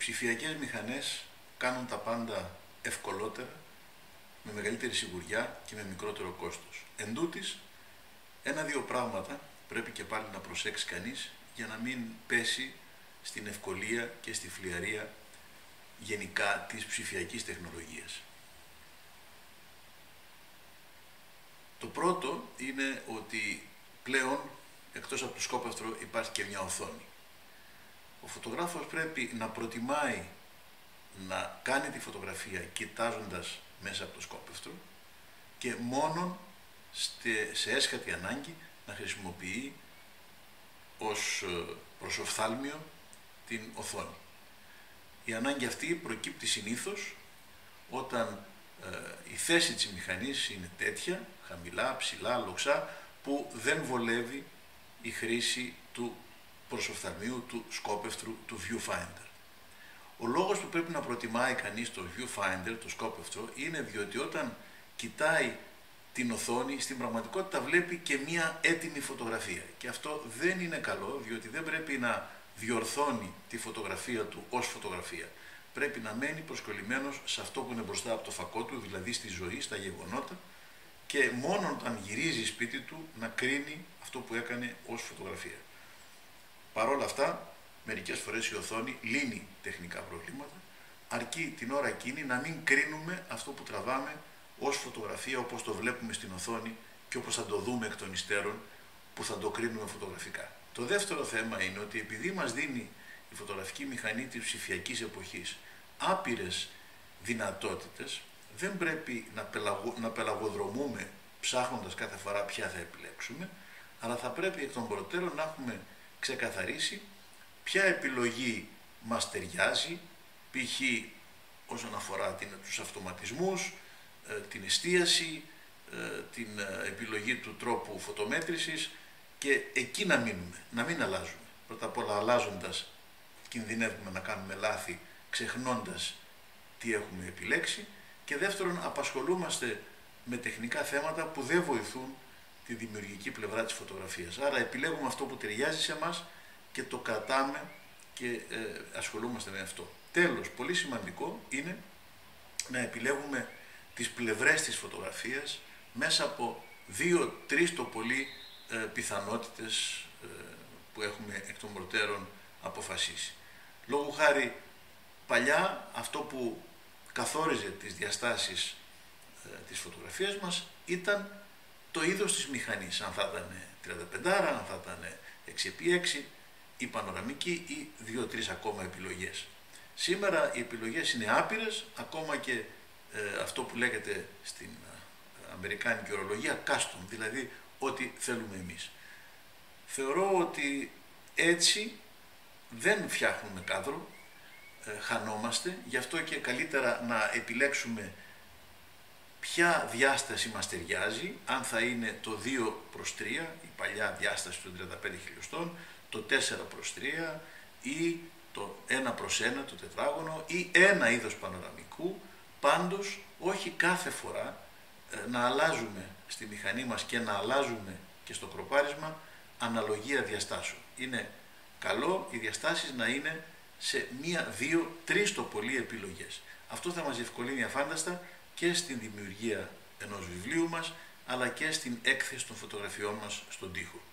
ψηφιακές μηχανές κάνουν τα πάντα ευκολότερα, με μεγαλύτερη σιγουριά και με μικρότερο κόστος. Εν τούτης, ένα-δύο πράγματα πρέπει και πάλι να προσέξει κανείς για να μην πέσει στην ευκολία και στη φλιαρία γενικά της ψηφιακής τεχνολογίας. Το πρώτο είναι ότι πλέον, εκτός από το σκόπευτρο, υπάρχει και μια οθόνη. Ο φωτογράφος πρέπει να προτιμάει να κάνει τη φωτογραφία κοιτάζοντας μέσα από το σκόπευτρο και μόνον σε έσχατη ανάγκη να χρησιμοποιεί ως προσοφθάλμιο την οθόνη. Η ανάγκη αυτή προκύπτει συνήθως όταν η θέση της μηχανής είναι τέτοια, χαμηλά, ψηλά, λοξά, που δεν βολεύει η χρήση του προσοφθαλμίου, του σκόπευτρου, του viewfinder. Ο λόγος που πρέπει να προτιμάει κανείς το viewfinder, το σκόπευτρο, είναι διότι όταν κοιτάει την οθόνη, στην πραγματικότητα βλέπει και μία έτοιμη φωτογραφία. Και αυτό δεν είναι καλό, διότι δεν πρέπει να διορθώνει τη φωτογραφία του ως φωτογραφία. Πρέπει να μένει προσκολλημένος σε αυτό που είναι μπροστά από το φακό του, δηλαδή στη ζωή, στα γεγονότα, και μόνο όταν γυρίζει σπίτι του να κρίνει αυτό που έκανε ως φωτογραφία. Παρ' όλα αυτά, μερικές φορές η οθόνη λύνει τεχνικά προβλήματα, αρκεί την ώρα εκείνη να μην κρίνουμε αυτό που τραβάμε ως φωτογραφία, όπως το βλέπουμε στην οθόνη και όπως θα το δούμε εκ των υστέρων που θα το κρίνουμε φωτογραφικά. Το δεύτερο θέμα είναι ότι επειδή μας δίνει η φωτογραφική μηχανή της ψηφιακής εποχής άπειρες δυνατότητες, δεν πρέπει να πελαγοδρομούμε ψάχνοντας κάθε φορά ποια θα επιλέξουμε, αλλά θα πρέπει εκ των προτέρων να έχουμε ξεκαθαρίσει ποια επιλογή μας ταιριάζει, π.χ. όσον αφορά τους αυτοματισμούς, την εστίαση, την επιλογή του τρόπου φωτομέτρησης, και εκεί να μείνουμε, να μην αλλάζουμε. Πρώτα απ' όλα, αλλάζοντας κινδυνεύουμε να κάνουμε λάθη ξεχνώντας τι έχουμε επιλέξει, και δεύτερον, απασχολούμαστε με τεχνικά θέματα που δεν βοηθούν τη δημιουργική πλευρά της φωτογραφίας. Άρα επιλέγουμε αυτό που ταιριάζει σε μας και το κρατάμε και ασχολούμαστε με αυτό. Τέλος, πολύ σημαντικό είναι να επιλέγουμε τις πλευρές της φωτογραφίας μέσα από 2-3 το πολύ πιθανότητες που έχουμε εκ των προτέρων αποφασίσει. Λόγου χάρη, παλιά αυτό που καθόριζε τις διαστάσεις της φωτογραφίας μας ήταν το είδος της μηχανής, αν θα ήταν 35, αν θα ήταν 6x6 ή πανοραμική ή 2-3 ακόμα επιλογές. Σήμερα οι επιλογές είναι άπειρες, ακόμα και αυτό που λέγεται στην αμερικάνικη ορολογία custom, δηλαδή ό,τι θέλουμε εμείς. Θεωρώ ότι έτσι δεν φτιάχνουμε κάδρο, χανόμαστε, γι' αυτό και καλύτερα να επιλέξουμε ποια διάσταση μας ταιριάζει, αν θα είναι το 2:3, η παλιά διάσταση των 35 χιλιοστών, το 4:3 ή το 1:1, το τετράγωνο, ή ένα είδος πανοραμικού, πάντως όχι κάθε φορά να αλλάζουμε στη μηχανή μας και να αλλάζουμε και στο κροπάρισμα αναλογία διαστάσεων. Είναι καλό οι διαστάσεις να είναι σε 1-2-3 το πολύ επιλογές. Αυτό θα μας διευκολύνει αφάνταστα και στην δημιουργία ενός βιβλίου μας, αλλά και στην έκθεση των φωτογραφιών μας στον τοίχο.